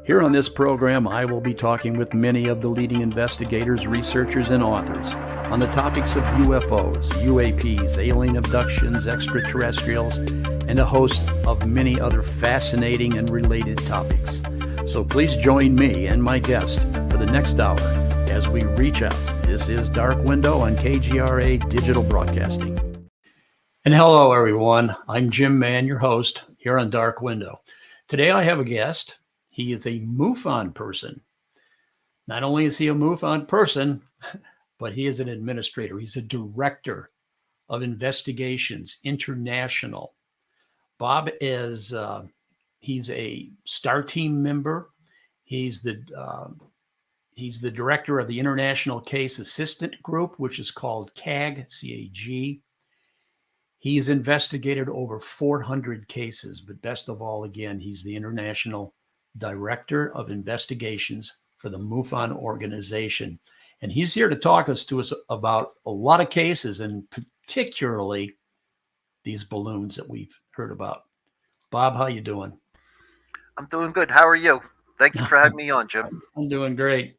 Here on this program, I will be talking with many of the leading investigators, researchers, and authors on the topics of UFOs, UAPs, alien abductions, extraterrestrials, and a host of many other fascinating and related topics. So please join me and my guest for the next hour as we reach out. This is Dark Window on KGRA Digital Broadcasting. And hello, everyone. I'm Jim Mann, your host here on Dark Window. Today I have a guest. He is a MUFON person. Not only is he a MUFON person, but he is an administrator. He's a director of investigations international. Bob is he's a STAR team member. He's the director of the International Case Assistant Group, which is called CAG, C-A-G. He's investigated over 400 cases, but best of all, again, he's the international director of investigations for the MUFON organization. And he's here to talk to us about a lot of cases, and particularly these balloons that we've heard about. Bob, how you doing? I'm doing good. How are you? Thank you for having me on, Jim. I'm doing great.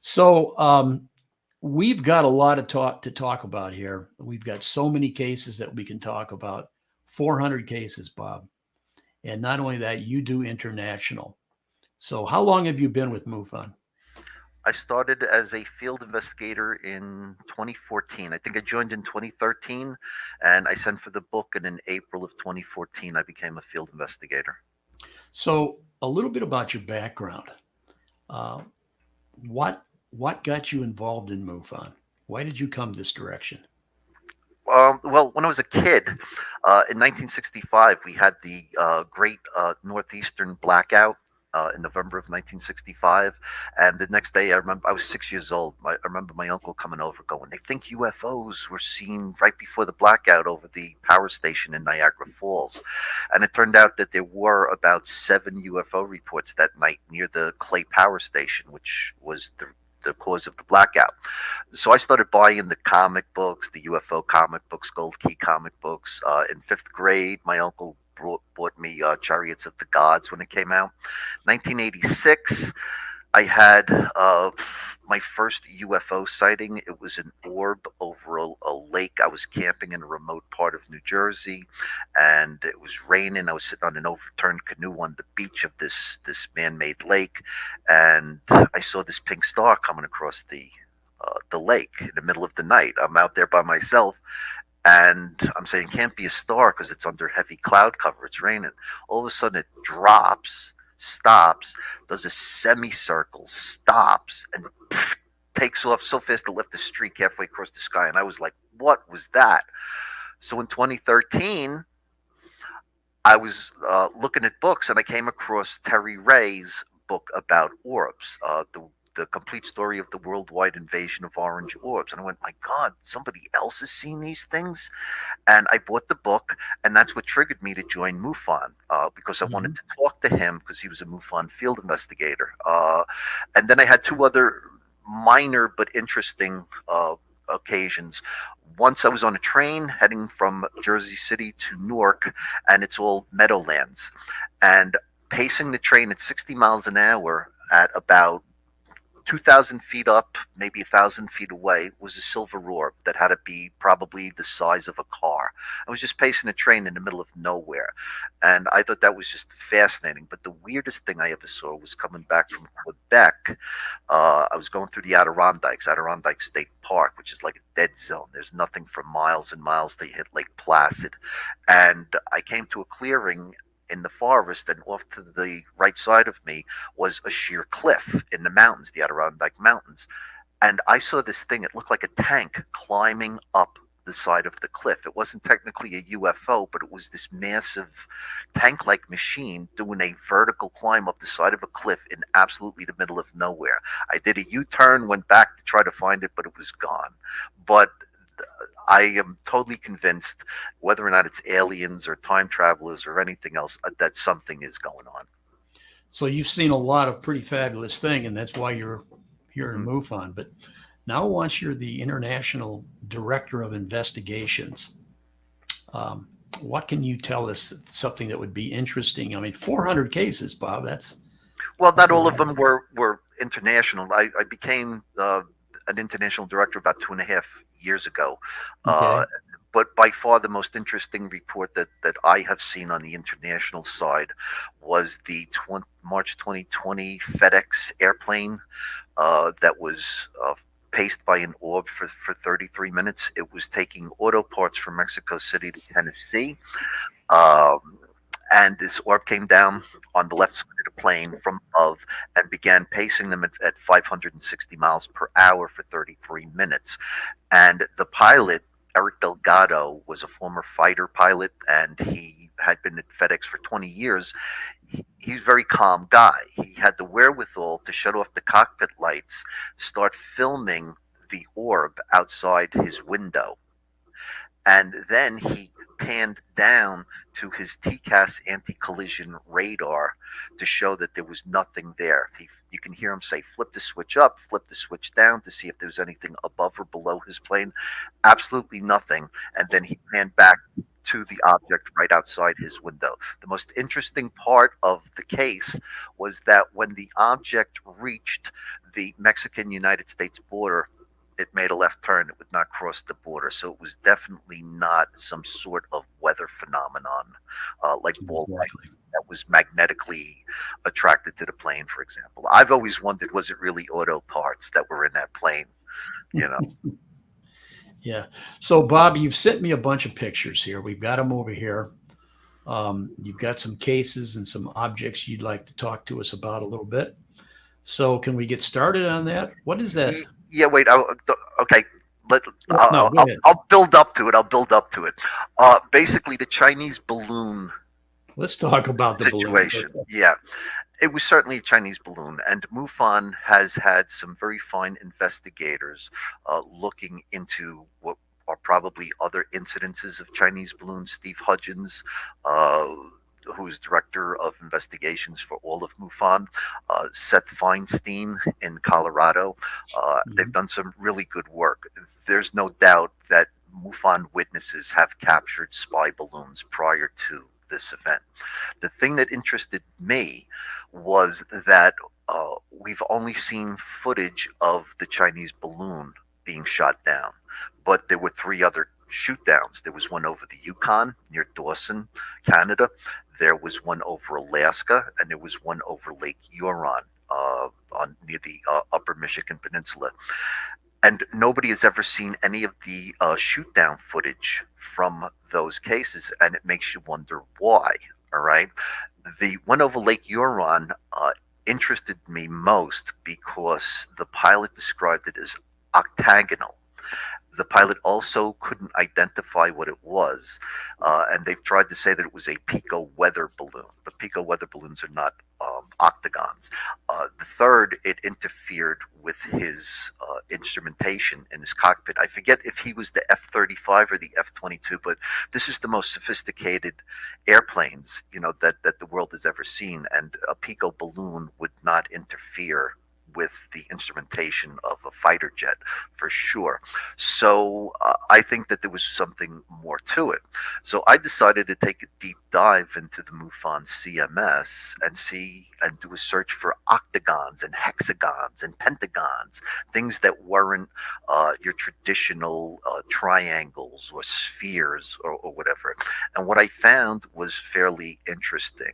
So we've got a lot of to talk about here. We've got so many cases that we can talk about. 400 cases, Bob. And not only that, you do international. So how long have you been with MUFON? I started as a field investigator in 2014. I think I joined in 2013, and I sent for the book, and in April of 2014, I became a field investigator. So a little bit about your background. What got you involved in MUFON? Why did you come this direction? Well, when I was a kid, in 1965, we had the great Northeastern blackout in November of 1965. And the next day, I was 6 years old. I remember my uncle coming over going, they think UFOs were seen right before the blackout over the power station in Niagara Falls. And it turned out that there were about 7 UFO reports that night near the Clay Power Station, which was the cause of the blackout. So I started buying the comic books, the UFO comic books, Gold Key comic books. In 5th grade, my uncle bought me Chariots of the Gods when it came out. 1986, I had my first UFO sighting. It was an orb over a lake. I was camping in a remote part of New Jersey, and it was raining. I was sitting on an overturned canoe on the beach of this man-made lake, and I saw this pink star coming across the lake in the middle of the night. I'm out there by myself, and I'm saying, can't be a star because it's under heavy cloud cover. It's raining. All of a sudden, it drops, stops, does a semicircle, stops, and takes off so fast it left a streak halfway across the sky. And I was like, what was that? So in 2013, I was looking at books, and I came across Terry Ray's book about orbs, the complete story of the worldwide invasion of orange orbs. And I went, my God, somebody else has seen these things? And I bought the book, and that's what triggered me to join MUFON, because I wanted to talk to him because he was a MUFON field investigator. And then I had 2 other minor but interesting occasions. Once I was on a train heading from Jersey City to Newark, and it's all meadowlands. And pacing the train at 60 miles an hour at about 2,000 feet up, maybe 1,000 feet away, was a silver orb that had to be probably the size of a car. I was just pacing a train in the middle of nowhere, and I thought that was just fascinating. But the weirdest thing I ever saw was coming back from Quebec. I was going through the Adirondack State Park, which is like a dead zone. There's nothing for miles and miles till you hit Lake Placid. And I came to a clearing in the forest, and off to the right side of me was a sheer cliff in the mountains, the Adirondack Mountains. And I saw this thing, it looked like a tank climbing up the side of the cliff. It wasn't technically a UFO, but it was this massive tank-like machine doing a vertical climb up the side of a cliff in absolutely the middle of nowhere. I did a U-turn, went back to try to find it, but it was gone. But I am totally convinced, whether or not it's aliens or time travelers or anything else, that something is going on. So you've seen a lot of pretty fabulous things, and that's why you're here in MUFON. But now, once you're the international director of investigations, what can you tell us? Something that would be interesting. I mean, 400 cases, Bob. That's Well, That's not a all of lot. them were international. I became an international director about 2.5 years ago. Uh, Okay. but by far the most interesting report that I have seen on the international side was the March 2020 FedEx airplane that was paced by an orb for 33 minutes. It was taking auto parts from Mexico City to Tennessee. Um, and this orb came down on the left side of the plane from above and began pacing them at 560 miles per hour for 33 minutes. And the pilot, Eric Delgado, was a former fighter pilot, and he had been at FedEx for 20 years. He's a very calm guy. He had the wherewithal to shut off the cockpit lights, start filming the orb outside his window, and then he panned down to his TCAS anti-collision radar to show that there was nothing there. You can hear him say, flip the switch up, flip the switch down to see if there was anything above or below his plane. Absolutely nothing. And then he panned back to the object right outside his window. The most interesting part of the case was that when the object reached the Mexican United States border, it made a left turn. It would not cross the border. So it was definitely not some sort of weather phenomenon like ball lightning Exactly. that was magnetically attracted to the plane, for example. I've always wondered, was it really auto parts that were in that plane? You know, Yeah. So, Bob, you've sent me a bunch of pictures here. We've got them over here. You've got some cases and some objects you'd like to talk to us about a little bit. So, can we get started on that? What is that? Yeah, wait. Okay. Let, Well, no, go ahead. I'll build up to it. I'll build up to it. Basically, the Chinese balloon Let's talk about the balloon. situation. Yeah, it was certainly a Chinese balloon, and MUFON has had some very fine investigators looking into what are probably other incidences of Chinese balloons. Steve Hudgens, uh, who is director of investigations for all of MUFON, Seth Feinstein in Colorado. They've Mhm. done some really good work. There's no doubt that MUFON witnesses have captured spy balloons prior to this event. The thing that interested me was that we've only seen footage of the Chinese balloon being shot down, but there were three other shoot downs. There was one over the Yukon near Dawson, Canada. There was one over Alaska, and there was one over Lake Huron on near the Upper Michigan Peninsula. And nobody has ever seen any of the shoot down footage from those cases, and it makes you wonder why. All right, the one over Lake Huron interested me most because the pilot described it as octagonal. The pilot also couldn't identify what it was, and they've tried to say that it was a Pico weather balloon, but Pico weather balloons are not octagons. The third, it interfered with his instrumentation in his cockpit. I forget if he was the F-35 or the F-22, but this is the most sophisticated airplanes, that the world has ever seen, and a Pico balloon would not interfere with the instrumentation of a fighter jet for sure. So I think that there was something more to it. So I decided to take a deep dive into the MUFON CMS and do a search for octagons and hexagons and pentagons, things that weren't your traditional triangles or spheres or whatever. And what I found was fairly interesting.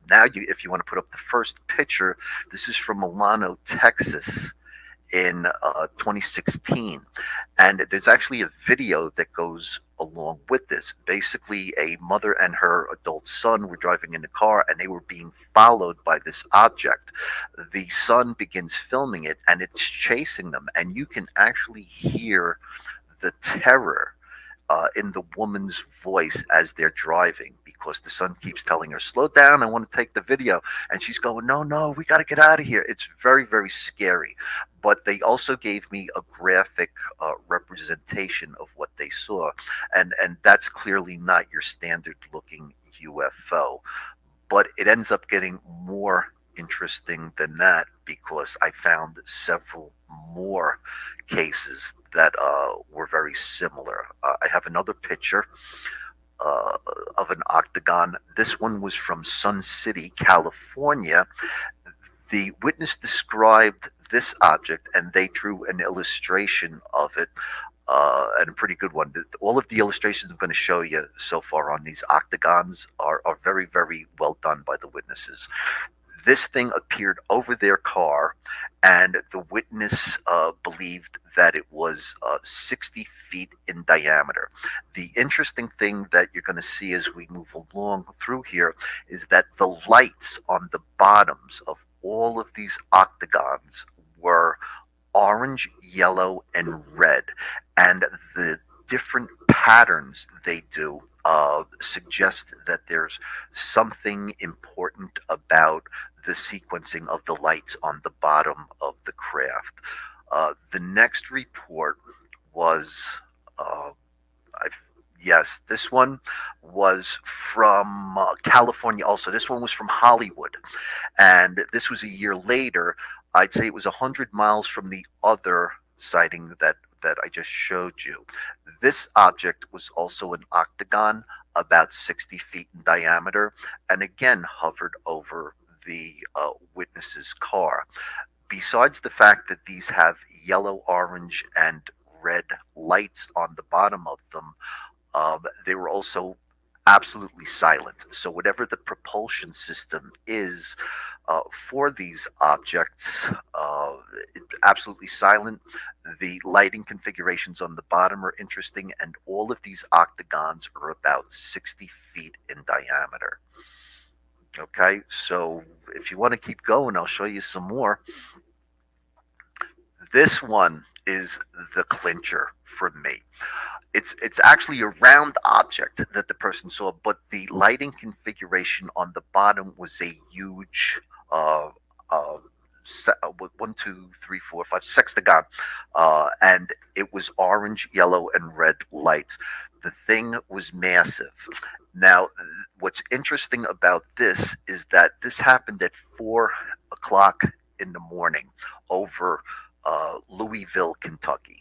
Now, if you want to put up the first picture, this is from Milano, Texas in 2016. And there's actually a video that goes along with this. Basically, a mother and her adult son were driving in a car and they were being followed by this object. The son begins filming it and it's chasing them. And you can actually hear the terror in the woman's voice as they're driving because the son keeps telling her, slow down, I want to take the video. And she's going, no, no, we got to get out of here. It's very, very scary. But they also gave me a graphic representation of what they saw. And that's clearly not your standard looking UFO. But it ends up getting more interesting than that because I found several more cases that were very similar. I have another picture uh, of an octagon. This one was from Sun City, California. The witness described this object, and they drew an illustration of it, and a pretty good one. All of the illustrations I'm going to show you so far on these octagons are very, very well done by the witnesses. This thing appeared over their car, and the witness believed that it was 60 feet in diameter. The interesting thing that you're going to see as we move along through here is that the lights on the bottoms of all of these octagons were orange, yellow, and red, and the different patterns they do suggest that there's something important about the sequencing of the lights on the bottom of the craft. The next report was, yes, this one was from California also. This one was from Hollywood. And this was a year later. I'd say it was 100 miles from the other sighting that I just showed you. This object was also an octagon, about 60 feet in diameter, and again hovered over the witness's car. Besides the fact that these have yellow, orange, and red lights on the bottom of them, they were also absolutely silent. So whatever the propulsion system is for these objects, absolutely silent. The lighting configurations on the bottom are interesting, and all of these octagons are about 60 feet in diameter. Okay, so if you want to keep going, I'll show you some more. This one is the clincher for me. It's actually a round object that the person saw, but the lighting configuration on the bottom was a huge one, two, three, four, five sextagon, and it was orange, yellow, and red lights. The thing was massive. Now, what's interesting about this is that this happened at 4 o'clock in the morning over Louisville, Kentucky.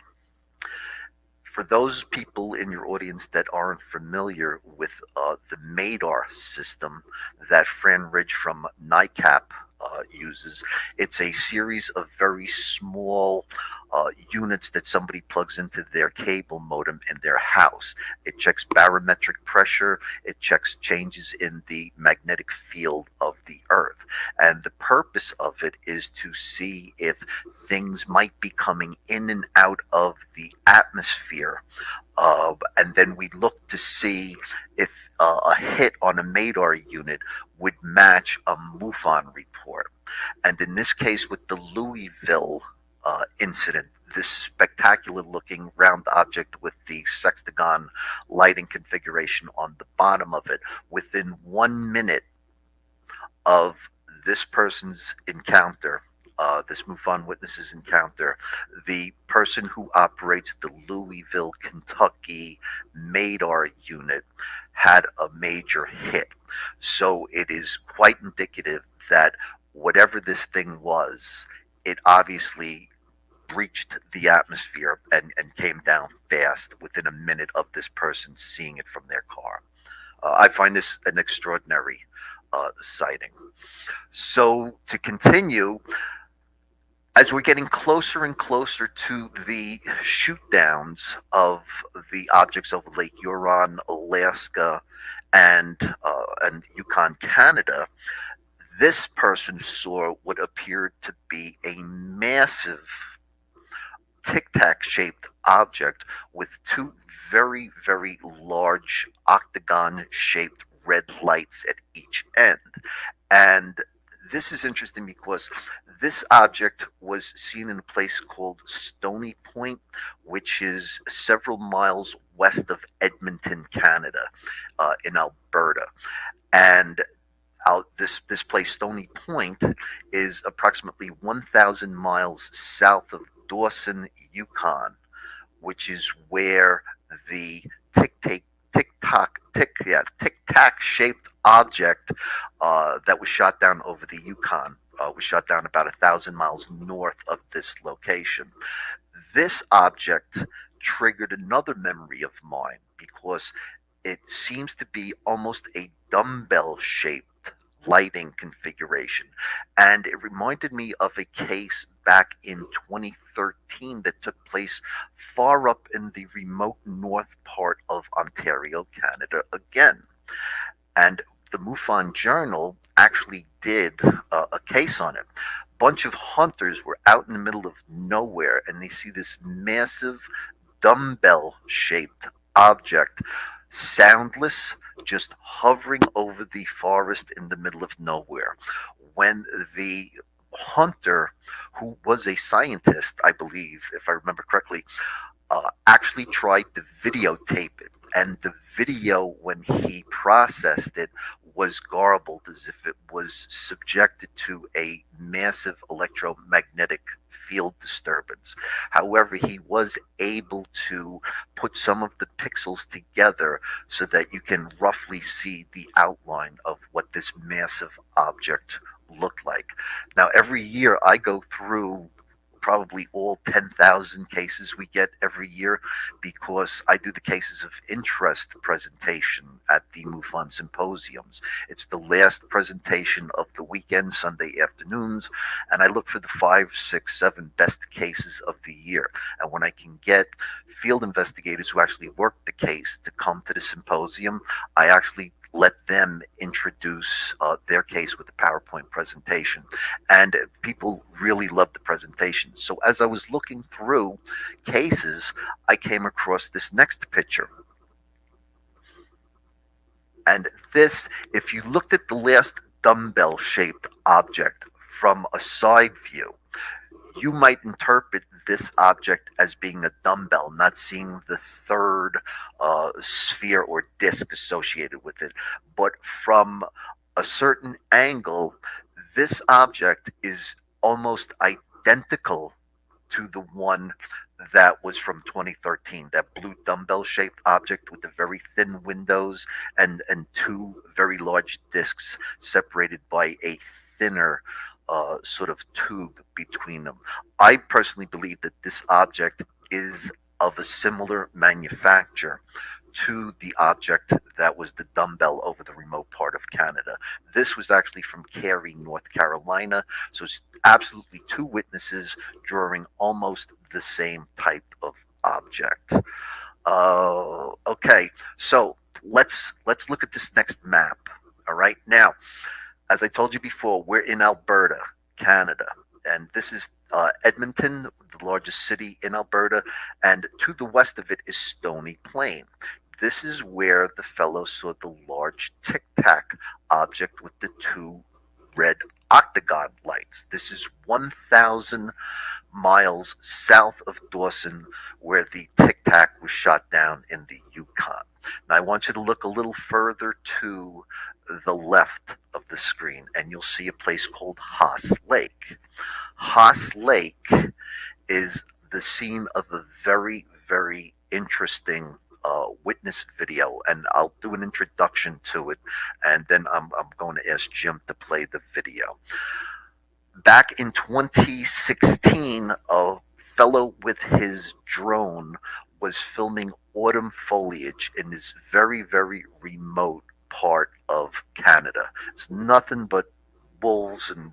For those people in your audience that aren't familiar with the MADAR system that Fran Ridge from NICAP uses, it's a series of very small units that somebody plugs into their cable modem in their house. It checks barometric pressure, it checks changes in the magnetic field of the Earth. And the purpose of it is to see if things might be coming in and out of the atmosphere. And then we look to see if a hit on a MADAR unit would match a MUFON report. And in this case, with the Louisville incident, this spectacular looking round object with the sextagon lighting configuration on the bottom of it, within 1 minute of this person's encounter, this MUFON witness's encounter, the person who operates the Louisville, Kentucky MADAR unit had a major hit. So it is quite indicative that whatever this thing was, it obviously breached the atmosphere and came down fast within a minute of this person seeing it from their car. I find this an extraordinary sighting. So to continue, as we're getting closer and closer to the shoot downs of the objects over Lake Huron, Alaska, and Yukon, Canada, this person saw what appeared to be a massive tic-tac shaped object with two very, very large octagon shaped red lights at each end. And this is interesting because this object was seen in a place called Stony Point, which is several miles west of Edmonton, Canada, in Alberta. And this place, Stony Point, is approximately 1,000 miles south of Dawson, Yukon, which is where the tic-tac shaped object that was shot down over the Yukon was shot down about 1,000 miles north of this location. This object triggered another memory of mine because it seems to be almost a dumbbell shaped lighting configuration. And it reminded me of a case back in 2013 that took place far up in the remote north part of Ontario, Canada again. And the MUFON Journal actually did a case on it. Bunch of hunters were out in the middle of nowhere and they see this massive dumbbell shaped object, soundless, just hovering over the forest in the middle of nowhere. When the hunter, who was a scientist, I believe, if I remember correctly, actually tried to videotape it, and the video, when he processed it, was garbled as if it was subjected to a massive electromagnetic field disturbance. However, he was able to put some of the pixels together so that you can roughly see the outline of what this massive object looked like. Now, every year I go through probably all 10,000 cases we get every year, because I do the cases of interest presentation at the MUFON symposiums. It's the last presentation of the weekend, Sunday afternoons, and I look for the 5, 6, 7 best cases of the year. And when I can get field investigators who actually work the case to come to the symposium, I actually let them introduce their case with a PowerPoint presentation. And people really loved the presentation. So as I was looking through cases, I came across this next picture. And this, if you looked at the last dumbbell shaped object from a side view, you might interpret this object as being a dumbbell, not seeing the third sphere or disc associated with it. But from a certain angle, this object is almost identical to the one that was from 2013, that blue dumbbell shaped object with the very thin windows and two very large discs separated by a thinner sort of tube between them. I personally believe that this object is of a similar manufacture to the object that was the dumbbell over the remote part of Canada. This was actually from Cary, North Carolina. So it's absolutely two witnesses drawing almost the same type of object. Okay, so let's look at this next map. All right, now, as I told you before, we're in Alberta, Canada, and this is Edmonton, the largest city in Alberta, and to the west of it is Stony Plain. This is where the fellow saw the large Tic Tac object with the two red octagon lights. This is 1,000 miles south of Dawson, where the Tic Tac was shot down in the Yukon. Now, I want you to look a little further to the left of the screen, and you'll see a place called Haas Lake. Haas Lake is the scene of a very, very interesting witness video, and I'll do an introduction to it, and then I'm going to ask Jim to play the video. Back in 2016, a fellow with his drone was filming autumn foliage in this very, very remote part of Canada. It's nothing but wolves and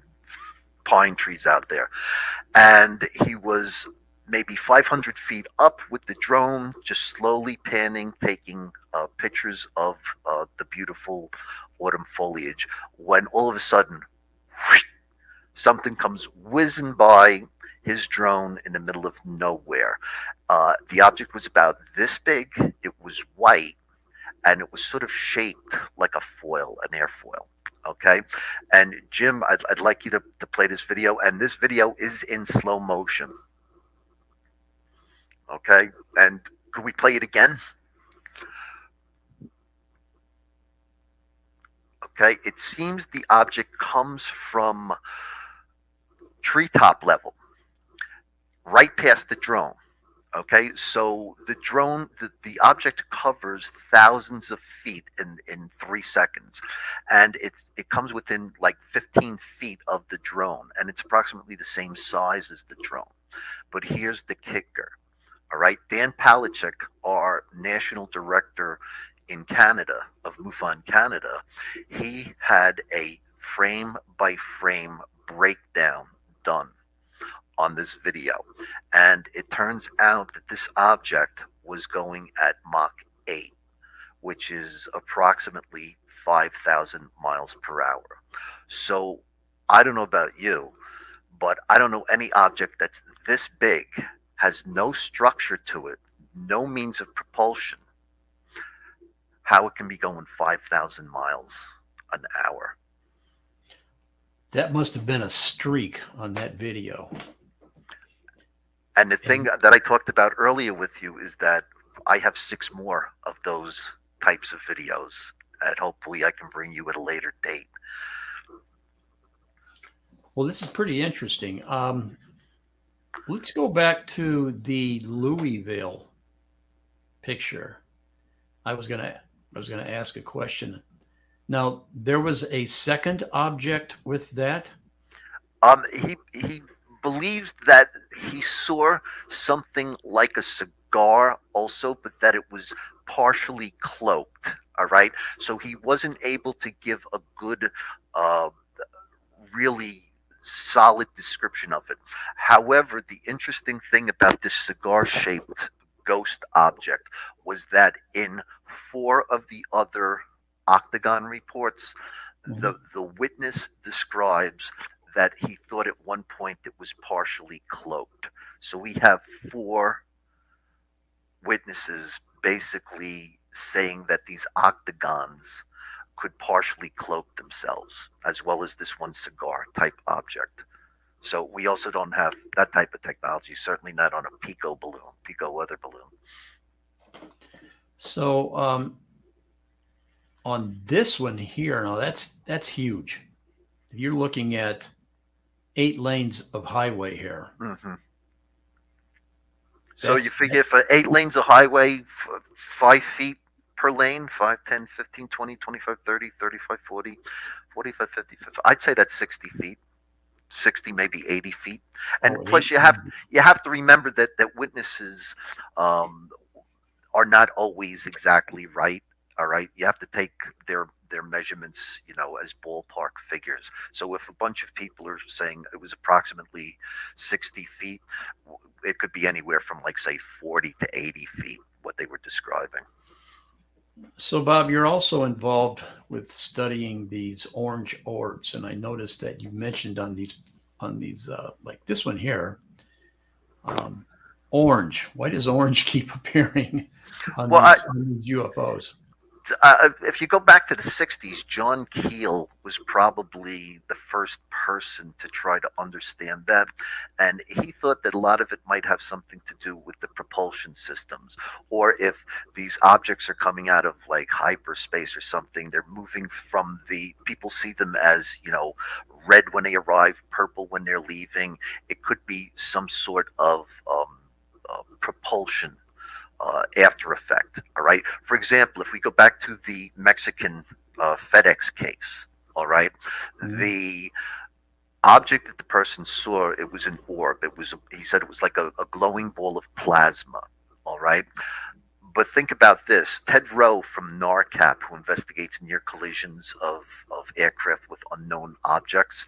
pine trees out there. And he was maybe 500 feet up with the drone, just slowly panning, taking pictures of the beautiful autumn foliage, when all of a sudden, whoosh, something comes whizzing by his drone in the middle of nowhere. The object was about this big, it was white, and it was sort of shaped like a foil, an airfoil. Okay, and Jim, I'd like you to play this video, and this video is in slow motion. Okay, and could we play it again? Okay, it seems the object comes from treetop level, right past the drone. Okay, so the drone, the object covers thousands of feet in 3 seconds, and it comes within like 15 feet of the drone, and it's approximately the same size as the drone. But here's the kicker. All right, Dan Palachuk, our national director in Canada of MUFON Canada, he had a frame by frame breakdown done on this video. And it turns out that this object was going at Mach 8, which is approximately 5,000 miles per hour. So I don't know about you, but I don't know any object that's this big, has no structure to it, no means of propulsion, how it can be going 5,000 miles an hour. That must have been a streak on that video. And the thing that I talked about earlier with you is that I have 6 more of those types of videos, and hopefully I can bring you at a later date. Well, this is pretty interesting. Let's go back to the Louisville picture. I was gonna ask a question. Now, there was a second object with that. He believes that he saw something like a cigar also, but that it was partially cloaked. All right, so he wasn't able to give a good, really solid description of it. However, the interesting thing about this cigar-shaped ghost object was that in 4 of the other Octagon reports, the witness describes that he thought at one point it was partially cloaked. So we have 4 witnesses basically saying that these octagons could partially cloak themselves, as well as this one cigar type object. So we also don't have that type of technology, certainly not on a Pico weather balloon. So on this one here, now that's huge. You're looking at 8 lanes of highway here. Mm-hmm. So you figure for 8 lanes of highway, 5 feet per lane, 5, 10, 15, 20, 25, 30, 35, 40, 45, 50, 50. I'd say that's 60 feet. 60, maybe 80 feet. And plus you have to remember that witnesses are not always exactly right. All right. You have to take their measurements, as ballpark figures. So if a bunch of people are saying it was approximately 60 feet, it could be anywhere from, like, say, 40 to 80 feet, what they were describing. So, Bob, you're also involved with studying these orange orbs, and I noticed that you mentioned on these like this one here, orange. Why does orange keep appearing on these UFOs? If you go back to the 60s, John Keel was probably the first person to try to understand that. And he thought that a lot of it might have something to do with the propulsion systems. Or if these objects are coming out of, like, hyperspace or something, they're moving from people see them as, red when they arrive, purple when they're leaving. It could be some sort of propulsion after effect. All right. For example, if we go back to the Mexican FedEx case, all right, the object that the person saw, it was an orb. He said it was like a glowing ball of plasma. All right. But think about this. Ted Rowe from NARCAP, who investigates near collisions of aircraft with unknown objects,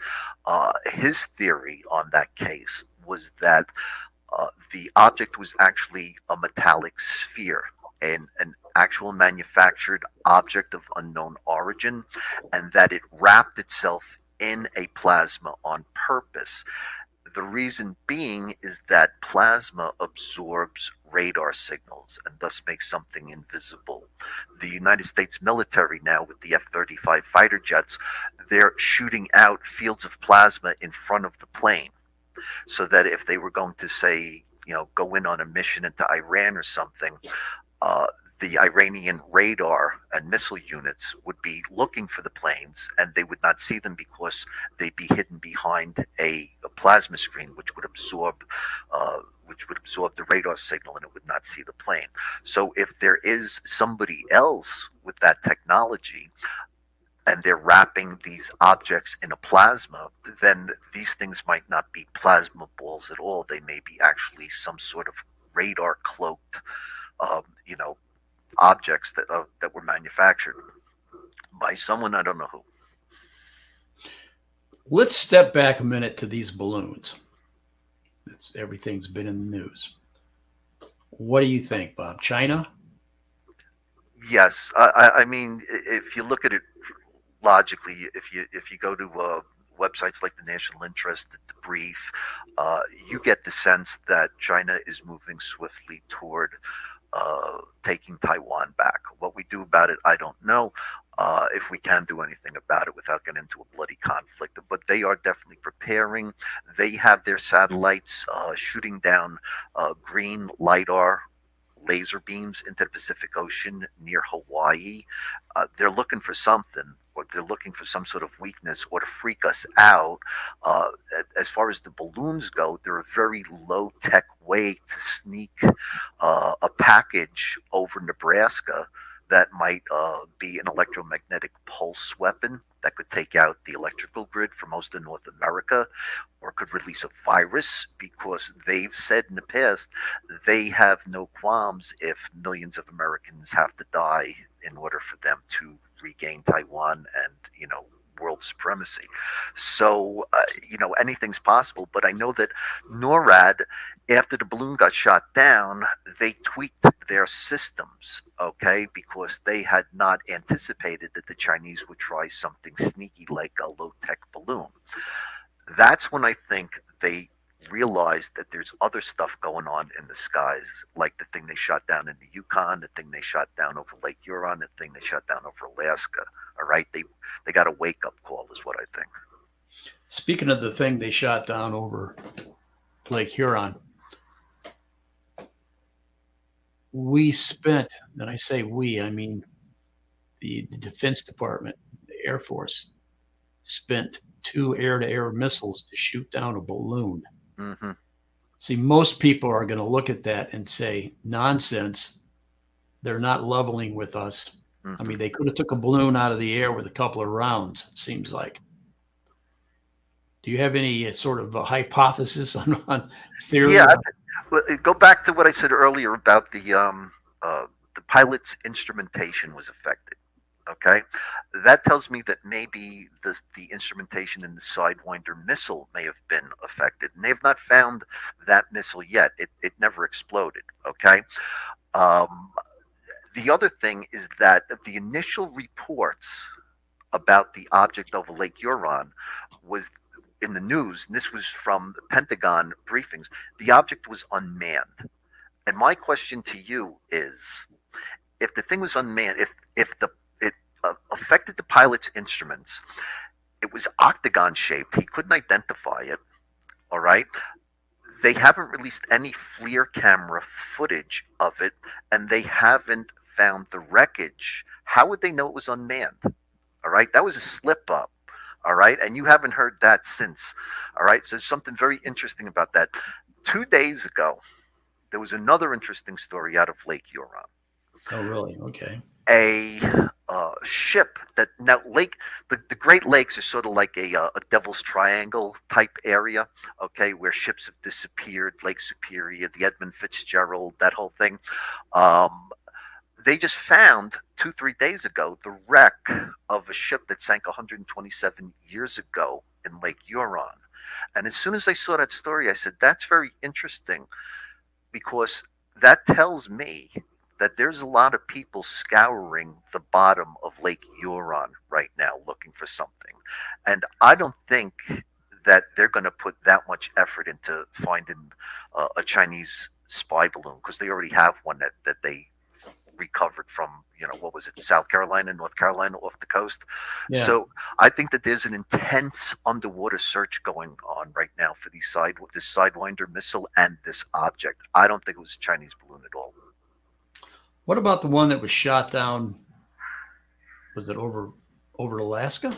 his theory on that case was that the object was actually a metallic sphere, and an actual manufactured object of unknown origin, and that it wrapped itself in a plasma on purpose. The reason being is that plasma absorbs radar signals and thus makes something invisible. The United States military now, with the F-35 fighter jets, they're shooting out fields of plasma in front of the plane, so that if they were going to, say, go in on a mission into Iran or something, the Iranian radar and missile units would be looking for the planes, and they would not see them because they'd be hidden behind a plasma screen, which would absorb the radar signal, and it would not see the plane. So if there is somebody else with that technology, and they're wrapping these objects in a plasma, then these things might not be plasma balls at all. They may be actually some sort of radar cloaked, objects that were manufactured by someone, I don't know who. Let's step back a minute to these balloons. Everything's been in the news. What do you think, Bob? China? Yes, I mean, if you look at it logically, if you go to websites like the National Interest, the Debrief, you get the sense that China is moving swiftly toward taking Taiwan back. What we do about it, I don't know. If we can do anything about it without getting into a bloody conflict, but they are definitely preparing. They have their satellites shooting down green lidar laser beams into the Pacific Ocean near Hawaii. They're looking for something, or they're looking for some sort of weakness or to freak us out. Uh, as far as the balloons go, they're a very low tech way to sneak a package over Nebraska that might be an electromagnetic pulse weapon that could take out the electrical grid for most of North America, or could release a virus, because they've said in the past they have no qualms if millions of Americans have to die in order for them to regain Taiwan and, world supremacy. So, anything's possible. But I know that NORAD, after the balloon got shot down, they tweaked their systems, okay, because they had not anticipated that the Chinese would try something sneaky like a low tech balloon. That's when I think they realized that there's other stuff going on in the skies, like the thing they shot down in the Yukon, the thing they shot down over Lake Huron, the thing they shot down over Alaska. All right, they got a wake up call, is what I think. Speaking of the thing they shot down over Lake Huron, we spent, and I say we, I mean the Defense Department, the Air Force, spent 2 air-to-air missiles to shoot down a balloon. Hmm. See, most people are going to look at that and say, nonsense. They're not leveling with us. Hmm. I mean, they could have took a balloon out of the air with a couple of rounds, seems like. Do you have any sort of a hypothesis on theory? Yeah, go back to what I said earlier about the pilot's instrumentation was affected. Okay, that tells me that maybe the instrumentation in the Sidewinder missile may have been affected, and they have not found that missile yet. It never exploded. Okay. Um, the other thing is that the initial reports about the object over Lake Huron was in the news, and this was from the Pentagon briefings. The object was unmanned, and my question to you is, if the thing was unmanned, if the it affected the pilot's instruments, it was octagon shaped. He couldn't identify it. All right. They haven't released any FLIR camera footage of it, and they haven't found the wreckage. How would they know it was unmanned? All right. That was a slip up. All right. And you haven't heard that since. All right. So there's something very interesting about that. 2 days ago, there was another interesting story out of Lake Huron. Oh, really? Okay. A ship that now the Great Lakes are sort of like a Devil's Triangle type area, okay, where ships have disappeared, Lake Superior, the Edmund Fitzgerald, that whole thing. They just found 2-3 days ago the wreck of a ship that sank 127 years ago in Lake Huron. And as soon as I saw that story, I said, that's very interesting, because that tells me that there's a lot of people scouring the bottom of Lake Huron right now looking for something. And I don't think that they're going to put that much effort into finding a Chinese spy balloon, because they already have one that they recovered from, what was it, South Carolina, North Carolina, off the coast. Yeah. So I think that there's an intense underwater search going on right now for this Sidewinder missile and this object. I don't think it was a Chinese balloon at all. What about the one that was shot down? Was it over Alaska?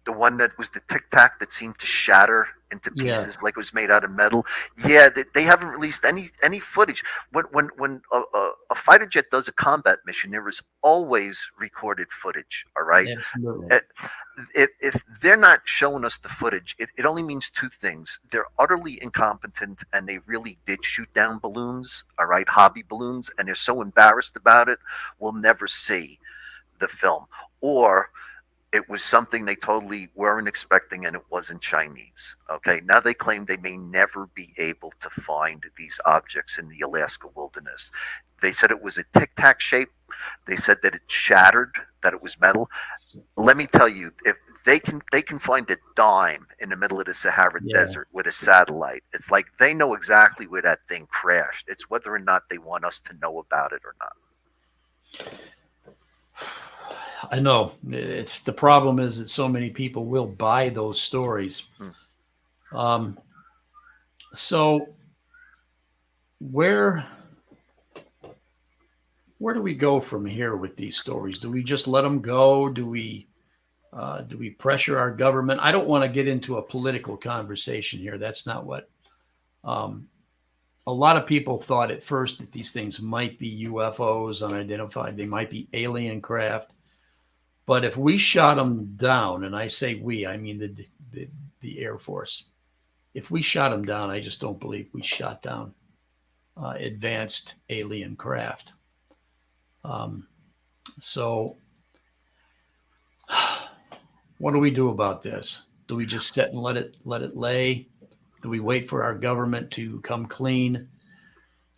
The one that was the Tic Tac that seemed to shatter into Yeah. pieces like it was made out of metal. Yeah, they haven't released any footage. When a fighter jet does a combat mission, there is always recorded footage. All right. Absolutely. If they're not showing us the footage, it only means two things. They're utterly incompetent, and they really did shoot down balloons, all right, hobby balloons, and they're so embarrassed about it, we'll never see the film. Or It was something they totally weren't expecting, and it wasn't Chinese. Okay, now they claim they may never be able to find these objects in the Alaska wilderness. They said it was a tic tac shape. They said that it shattered, that it was metal. Let me tell you, if they can find a dime in the middle of the Sahara Yeah. Desert with a satellite, it's like they know exactly where that thing crashed. It's whether or not they want us to know about it or not. I know. It's the problem is that so many people will buy those stories. Hmm. Um, so where where do we go from here with these stories? Do we just let them go? Do we pressure our government? I don't want to get into a political conversation here. That's not what. Um, a lot of people thought at first that these things might be UFOs, unidentified. They might be alien craft. But if we shot them down, and I say we, I mean the Air Force. If we shot them down, I just don't believe we shot down advanced alien craft. Um, so, what do we do about this? Do we just sit and let it lay? Do we wait for our government to come clean?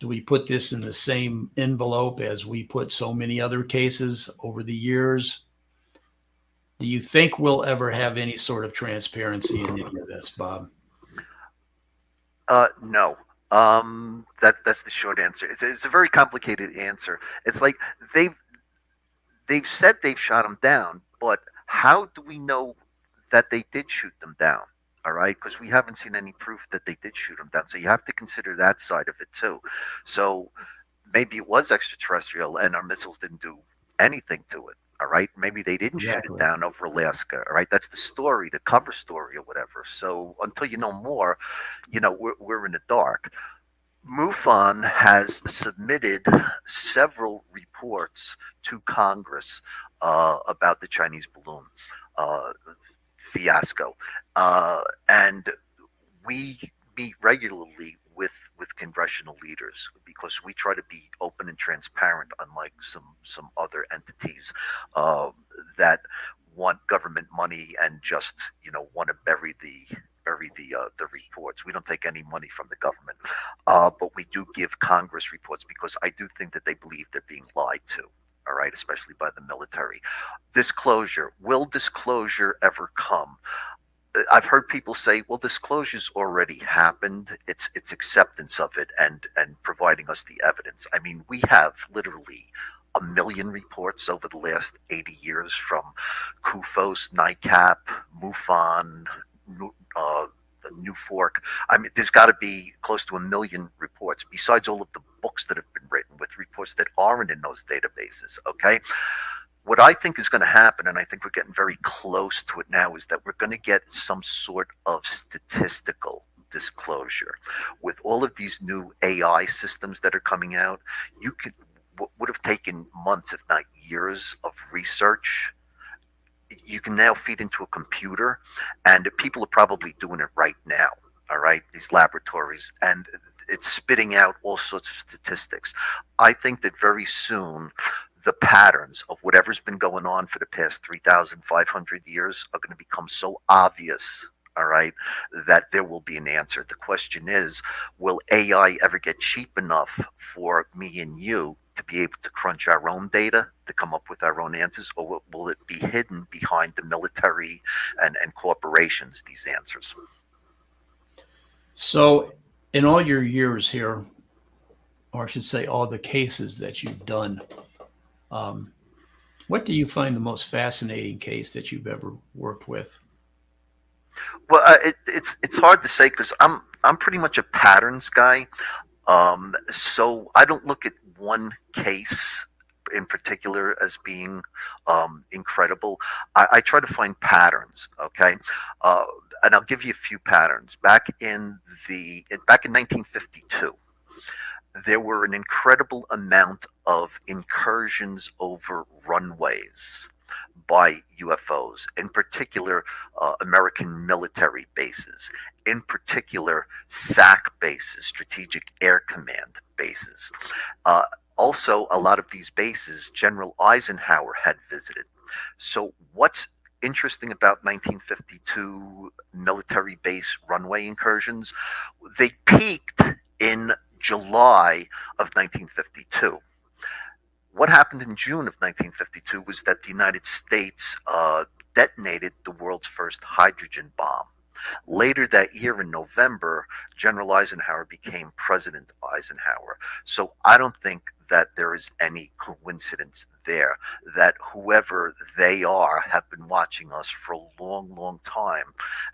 Do we put this in the same envelope as we put so many other cases over the years? Do you think we'll ever have any sort of transparency in any of this, Bob? No. That's the short answer. It's a very complicated answer. It's like they've they've said they've shot them down, but how do we know that they did shoot them down? All right, because we haven't seen any proof that they did shoot them down. So you have to consider that side of it too. So maybe it was extraterrestrial and our missiles didn't do anything to it. All right, maybe they didn't shoot it Exactly. down over Alaska. All right, that's the story, the cover story or whatever. So until you know more, we're in the dark. MUFON has submitted several reports to Congress about the Chinese balloon uh, fiasco, and we meet regularly with congressional leaders because we try to be open and transparent, unlike some other entities uh, that want government money and just want to bury the reports. We don't take any money from the government, but we do give Congress reports because I do think that they believe they're being lied to. All right, especially by the military. Disclosure. Will disclosure ever come? I've heard people say, "Well, disclosure's already happened. It's acceptance of it and providing us the evidence." I mean, we have literally a million reports over the last 80 years from KUFOS, NICAP, MUFON, uh, the New Fork. I mean, there's got to be close to a million reports besides all of the books that have been written with reports that aren't in those databases. Okay, what I think is going to happen, and I think we're getting very close to it now, is that we're going to get some sort of statistical disclosure with all of these new AI systems that are coming out. You could would have taken months, if not years, of research. You can now feed into a computer, and people are probably doing it right now. All right, these laboratories, and it's spitting out all sorts of statistics. I think that very soon the patterns of whatever's been going on for the past 3,500 years are going to become so obvious, all right, that there will be an answer. The question is, will AI ever get cheap enough for me and you to be able to crunch our own data to come up with our own answers, or will it be hidden behind the military and corporations, these answers? So, in all your years here, or I should say, all the cases that you've done, um, what do you find the most fascinating case that you've ever worked with? Well, it's hard to say because I'm pretty much a patterns guy. So I don't look at one case in particular as being incredible. I try to find patterns. Okay, uh, and I'll give you a few patterns. Back in 1952, there were an incredible amount of incursions over runways by UFOs, in particular, American military bases, in particular, SAC bases, Strategic Air Command bases. Uh, Also, a lot of these bases General Eisenhower had visited. So, what's interesting about 1952 military base runway incursions, they peaked in July of 1952. What happened in June of 1952 was that the United States detonated the world's first hydrogen bomb. Later that year in November, General Eisenhower became President Eisenhower. So I don't think that there is any coincidence there, that whoever they are have been watching us for a long, long time,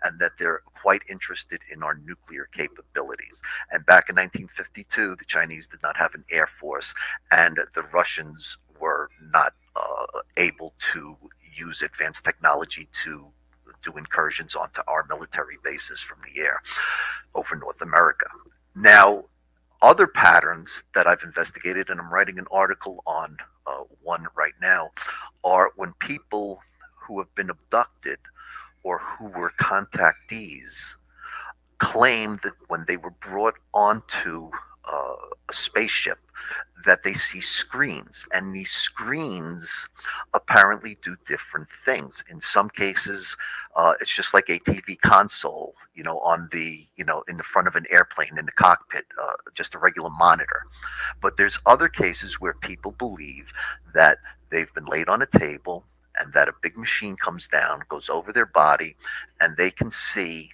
and that they're quite interested in our nuclear capabilities. And back in 1952, the Chinese did not have an air force, and the Russians were not able to use advanced technology to do incursions onto our military bases from the air over North America. Now, other patterns that I've investigated, and I'm writing an article on one right now, are when people who have been abducted or who were contactees claim that when they were brought onto a spaceship, that they see screens, and these screens apparently do different things. In some cases, it's just like a TV console, on the, in the front of an airplane in the cockpit, just a regular monitor. But there's other cases where people believe that they've been laid on a table and that a big machine comes down, goes over their body, and they can see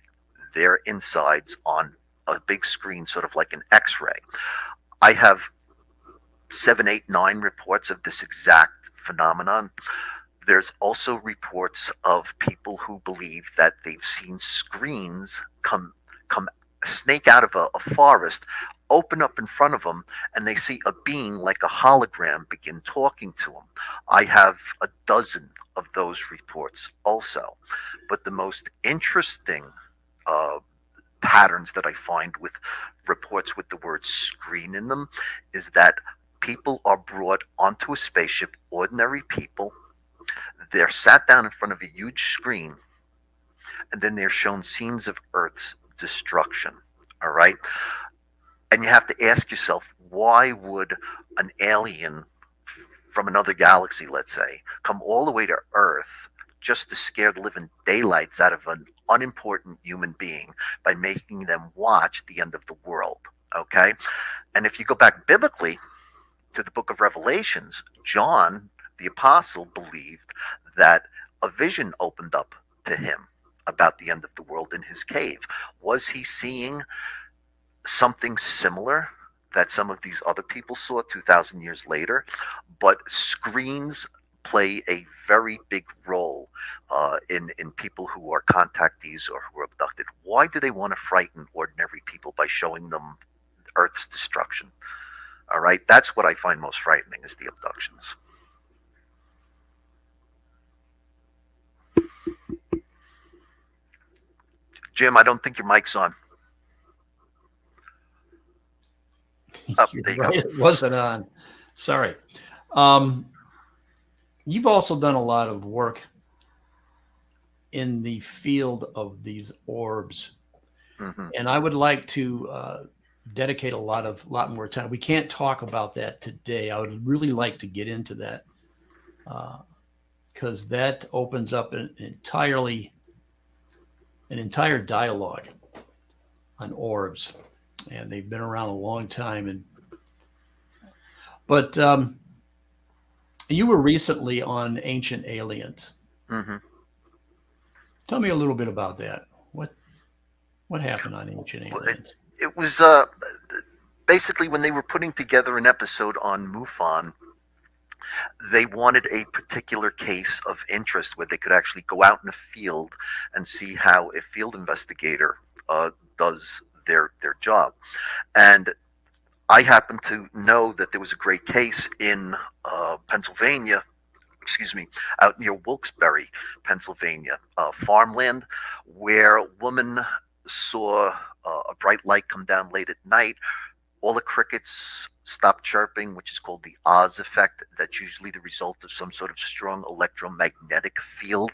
their insides on a big screen, sort of like an X-ray. I have 7, 8, 9 reports of this exact phenomenon. There's also reports of people who believe that they've seen screens come snake out of a forest, open up in front of them, and they see a being like a hologram begin talking to them. I have a dozen of those reports also. But the most interesting patterns that I find with reports with the word screen in them is that people are brought onto a spaceship, ordinary people. They're sat down in front of a huge screen, and then they're shown scenes of Earth's destruction. All right. And you have to ask yourself, why would an alien from another galaxy, let's say, come all the way to Earth just to scare the living daylights out of an unimportant human being by making them watch the end of the world? Okay. And if you go back biblically to the book of Revelations, John, the apostle, believed that a vision opened up to him about the end of the world in his cave. Was he seeing something similar that some of these other people saw 2,000 years later? But screens play a very big role in people who are contactees or who are abducted. Why do they want to frighten ordinary people by showing them Earth's destruction? All right, that's what I find most frightening, is the abductions. Jim, I don't think your mic's on. Oh, there you go. It wasn't on. Sorry. You've also done a lot of work in the field of these orbs, and I would like to dedicate a lot more time. We can't talk about that today. I would really like to get into that because that opens up an entire dialogue on orbs, and they've been around a long time. But you were recently on Ancient Aliens. Tell me a little bit about that. What happened on Ancient Aliens? It was basically when they were putting together an episode on MUFON, they wanted a particular case of interest where they could actually go out in the field and see how a field investigator does their job. And I happen to know that there was a great case in Pennsylvania, out near Wilkes-Barre, Pennsylvania, farmland, where a woman saw a bright light come down late at night. All the crickets stopped chirping, which is called the Oz effect. That's usually the result of some sort of strong electromagnetic field,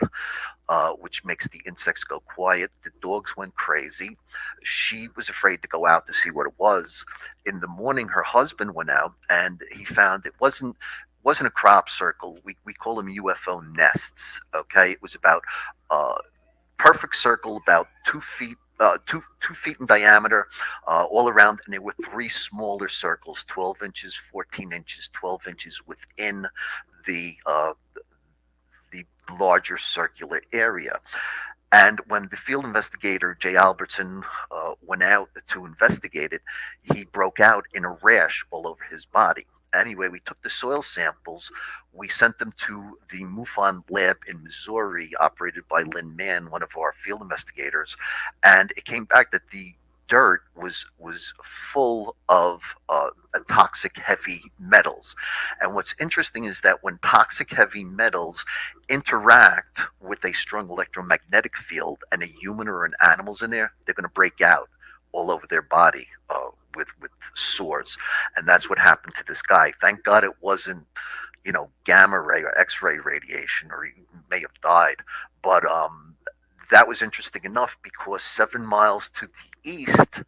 which makes the insects go quiet. The dogs went crazy. She was afraid to go out to see what it was. In the morning, her husband went out, and he found it wasn't wasn't a crop circle. We call them UFO nests. Okay, it was about perfect circle, about 2 feet. 2 feet in diameter, all around, and there were three smaller circles, 12 inches, 14 inches, 12 inches within the the larger circular area. And when the field investigator, Jay Albertson, went out to investigate it, he broke out in a rash all over his body. Anyway, we took the soil samples. We sent them to the MUFON lab in Missouri, operated by Lynn Mann, one of our field investigators. And it came back that the dirt was full of toxic heavy metals. And what's interesting is that when toxic heavy metals interact with a strong electromagnetic field and a human or an animal's in there, they're going to break out all over their body with sores. And that's what happened to this guy. Thank God it wasn't, gamma ray or X-ray radiation, or he may have died. But that was interesting enough because 7 miles to the east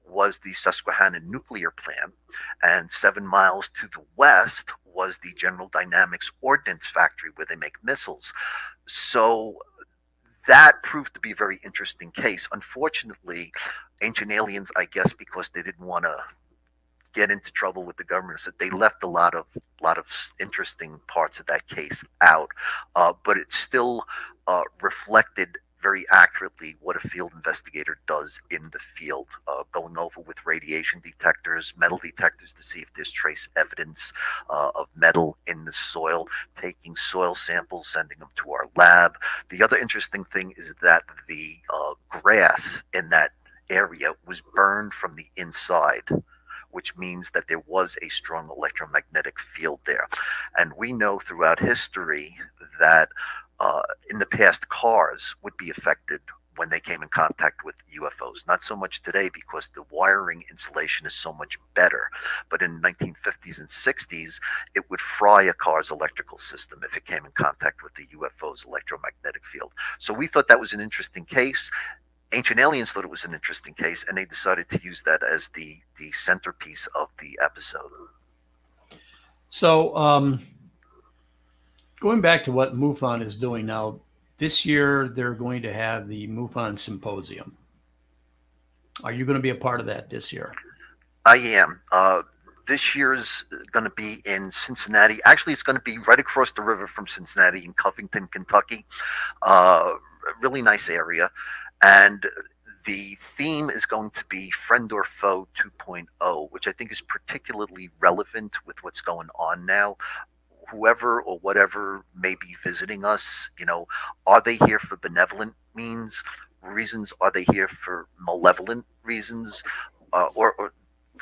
was the Susquehanna nuclear plant, and 7 miles to the west was the General Dynamics ordnance factory where they make missiles. So that proved to be a very interesting case. Unfortunately, Ancient Aliens, I guess because they didn't want to get into trouble with the government, so they left a lot of interesting parts of that case out. But it still reflected very accurately what a field investigator does in the field, going over with radiation detectors, metal detectors to see if there's trace evidence of metal in the soil, taking soil samples, sending them to our lab. The other interesting thing is that the grass in that area was burned from the inside, which means that there was a strong electromagnetic field there. And we know throughout history that in the past, cars would be affected when they came in contact with UFOs. Not so much today because the wiring insulation is so much better. But in the 1950s and 60s, it would fry a car's electrical system if it came in contact with the UFO's electromagnetic field. So we thought that was an interesting case. Ancient Aliens thought it was an interesting case, and they decided to use that as the centerpiece of the episode. So, going back to what MUFON is doing now, this year they're going to have the MUFON Symposium. Are you going to be a part of that this year? I am. This year's going to be in Cincinnati. Actually, it's going to be right across the river from Cincinnati in Covington, Kentucky. A really nice area. And the theme is going to be Friend or Foe 2.0, which I think is particularly relevant with what's going on now. Whoever or whatever may be visiting us, are they here for benevolent reasons? Are they here for malevolent reasons? Or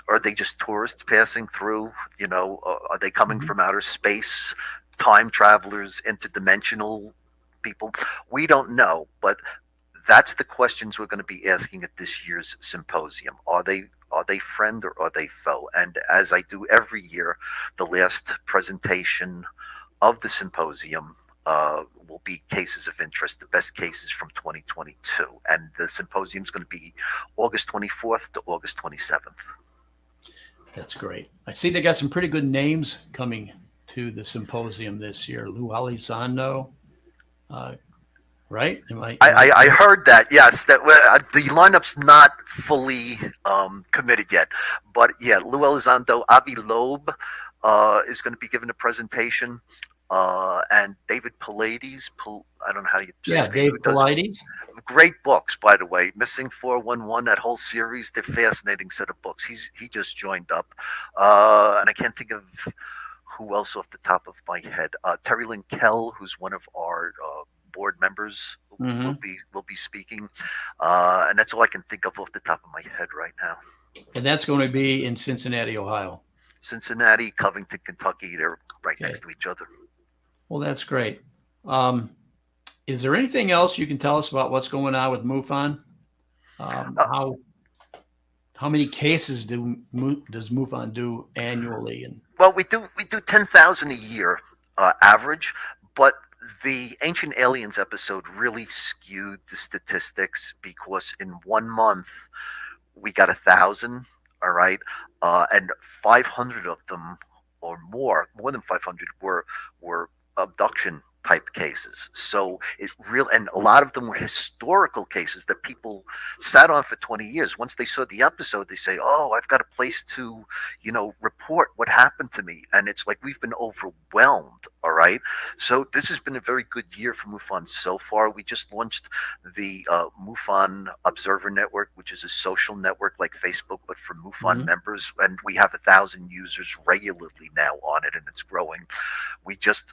are they just tourists passing through? Are they coming from outer space, time travelers, interdimensional people? We don't know, but that's the questions we're going to be asking at this year's symposium. Are they friend or are they foe? And as I do every year, the last presentation of the symposium will be cases of interest, the best cases from 2022. And the symposium is going to be August 24th to August 27th. That's great. I see they got some pretty good names coming to the symposium this year. Lou Elizondo, right? I heard that. Yes, that the lineup's not fully committed yet, but yeah, Lou Elizondo, Avi Loeb is going to be giving a presentation, and David Paulides. I don't know how you say his name. Dave Paulides. Great books, by the way. Missing 411, that whole series, they're fascinating set of books. He just joined up, and I can't think of who else off the top of my head. Terry Lynn Kell, who's one of our board members, will be speaking, and that's all I can think of off the top of my head right now. And that's going to be in Cincinnati, Ohio. Cincinnati, Covington, Kentucky, they're right next to each other. Well, that's great. Is there anything else you can tell us about what's going on with MUFON? How many cases does MUFON do annually? And well, we do 10,000 a year average, but the Ancient Aliens episode really skewed the statistics because in 1 month we got 1,000, all right, and 500 of them or more than 500 were abduction type cases. So it real and a lot of them were historical cases that people sat on for 20 years. Once they saw the episode, they say, "Oh, I've got a place to, report what happened to me." And it's like we've been overwhelmed. All right. So this has been a very good year for MUFON so far. We just launched the MUFON Observer Network, which is a social network like Facebook, but for MUFON Mhm. members, and we have 1,000 users regularly now on it, and it's growing. We just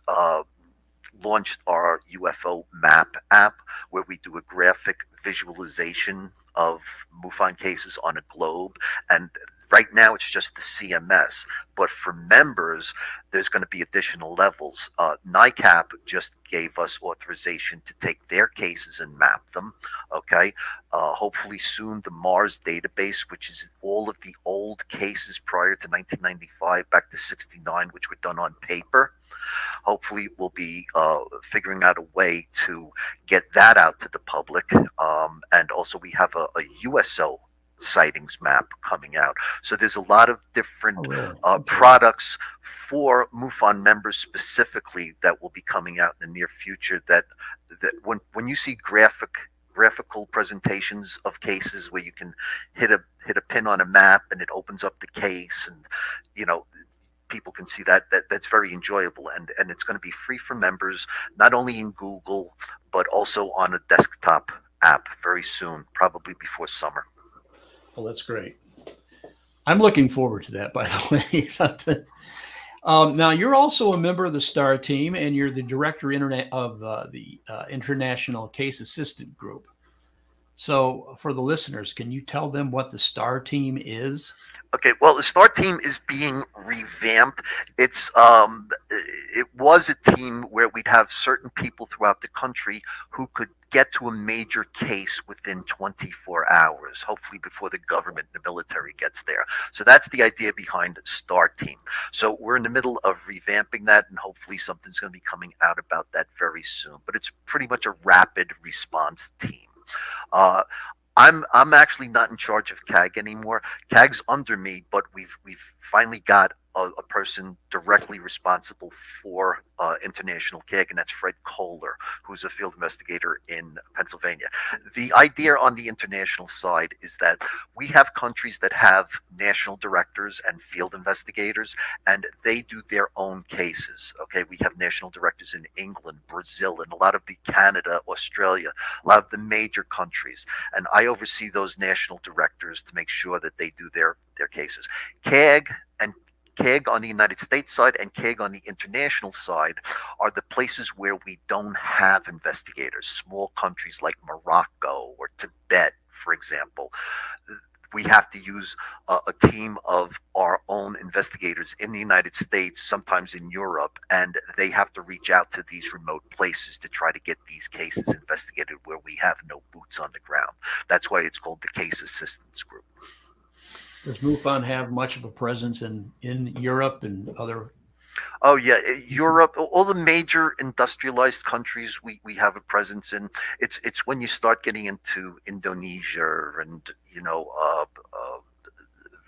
launched our UFO map app where we do a graphic visualization of MUFON cases on a globe. And right now it's just the CMS. But for members, there's going to be additional levels. NICAP just gave us authorization to take their cases and map them. Okay. Hopefully soon, the Mars database, which is all of the old cases prior to 1995 back to 69, which were done on paper. Hopefully, we'll be figuring out a way to get that out to the public. And also, we have a USO sightings map coming out. So there's a lot of different Oh, really? Okay. products for MUFON members specifically that will be coming out in the near future. That when you see graphical presentations of cases where you can hit a pin on a map and it opens up the case, and you know people can see that's very enjoyable, and it's going to be free for members, not only in Google but also on a desktop app very soon, probably before summer. Well, that's great. I'm looking forward to that, by the way. Now, you're also a member of the STAR team, and you're the director of the International Case Assistant Group. So, for the listeners, can you tell them what the STAR team is? Okay, well, the STAR team is being revamped. It was a team where we'd have certain people throughout the country who could get to a major case within 24 hours, hopefully before the government and the military gets there. So that's the idea behind STAR team. So we're in the middle of revamping that, and hopefully something's going to be coming out about that very soon. But it's pretty much a rapid response team. Uh, I'm actually not in charge of CAG anymore. CAG's under me, but we've finally got a person directly responsible for international CAG, and that's Fred Kohler, who's a field investigator in Pennsylvania. The idea on the international side is that we have countries that have national directors and field investigators, and they do their own cases. Okay, we have national directors in England, Brazil, and a lot of the Canada, Australia, a lot of the major countries, and I oversee those national directors to make sure that they do their cases. CAG on the United States side and CAG on the international side are the places where we don't have investigators. Small countries like Morocco or Tibet, for example. We have to use a team of our own investigators in the United States, sometimes in Europe, and they have to reach out to these remote places to try to get these cases investigated where we have no boots on the ground. That's why it's called the Case Assistance Group. Does MUFON have much of a presence in Europe and other? Oh yeah, Europe, all the major industrialized countries we have a presence in. It's when you start getting into Indonesia and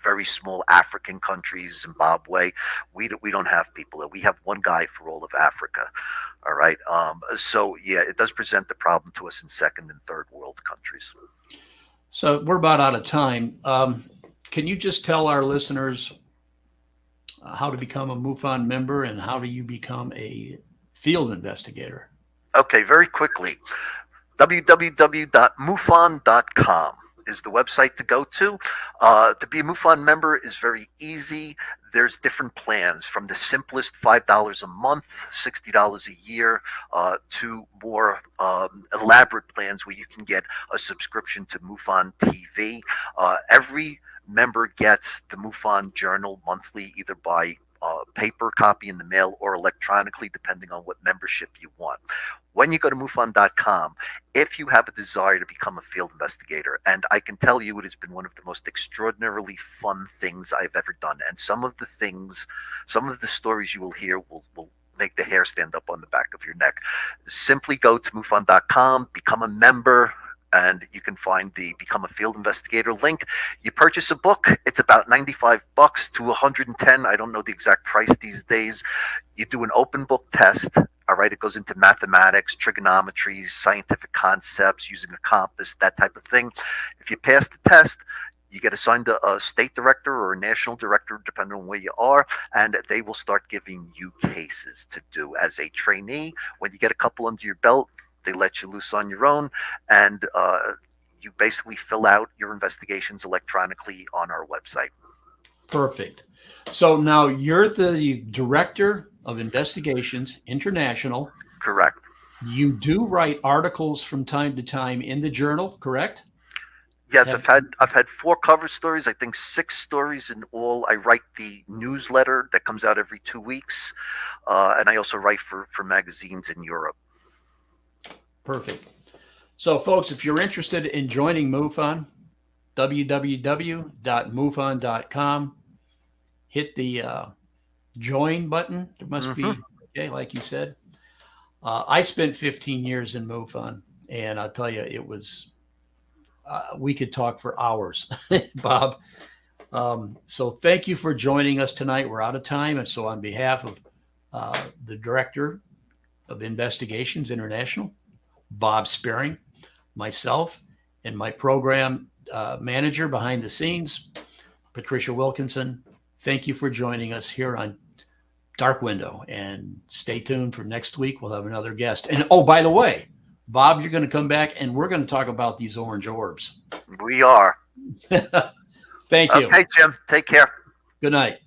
very small African countries, Zimbabwe, we don't have people there. We have one guy for all of Africa. All right. So yeah, it does present the problem to us in second and third world countries. So we're about out of time. Can you just tell our listeners how to become a MUFON member and how do you become a field investigator? Okay, very quickly. www.mufon.com is the website to go to. To be a MUFON member is very easy. There's different plans from the simplest $5 a month, $60 a year, to more elaborate plans where you can get a subscription to MUFON TV. Every member gets the MUFON Journal monthly, either by paper copy in the mail or electronically, depending on what membership you want. When you go to MUFON.com, if you have a desire to become a field investigator, and I can tell you it has been one of the most extraordinarily fun things I've ever done, and some of the stories you will hear will make the hair stand up on the back of your neck. Simply go to MUFON.com, become a member, and you can find the Become a Field Investigator link. You purchase a book, it's about $95 to $110. I don't know the exact price these days. You do an open book test. All right, it goes into mathematics, trigonometry, scientific concepts, using a compass, that type of thing. If you pass the test, you get assigned a state director or a national director, depending on where you are, and they will start giving you cases to do as a trainee. When you get a couple under your belt, they let you loose on your own, and you basically fill out your investigations electronically on our website. Perfect. So now you're the Director of Investigations International. Correct. You do write articles from time to time in the journal, correct? Yes, I've had 4 cover stories. I think 6 stories in all. I write the newsletter that comes out every 2 weeks, and I also write for magazines in Europe. Perfect. So, folks, if you're interested in joining MUFON, www.mufon.com, hit the join button. There must be, okay, like you said. I spent 15 years in MUFON, and I'll tell you, it was. We could talk for hours, Bob. So thank you for joining us tonight. We're out of time. And so on behalf of the Director of Investigations International, Bob Spearing, myself, and my program manager behind the scenes, Patricia Wilkinson, thank you for joining us here on Dark Window. And stay tuned for next week. We'll have another guest. And oh, by the way, Bob, you're going to come back and we're going to talk about these orange orbs. We are. Thank you. Okay, Jim. Take care. Good night.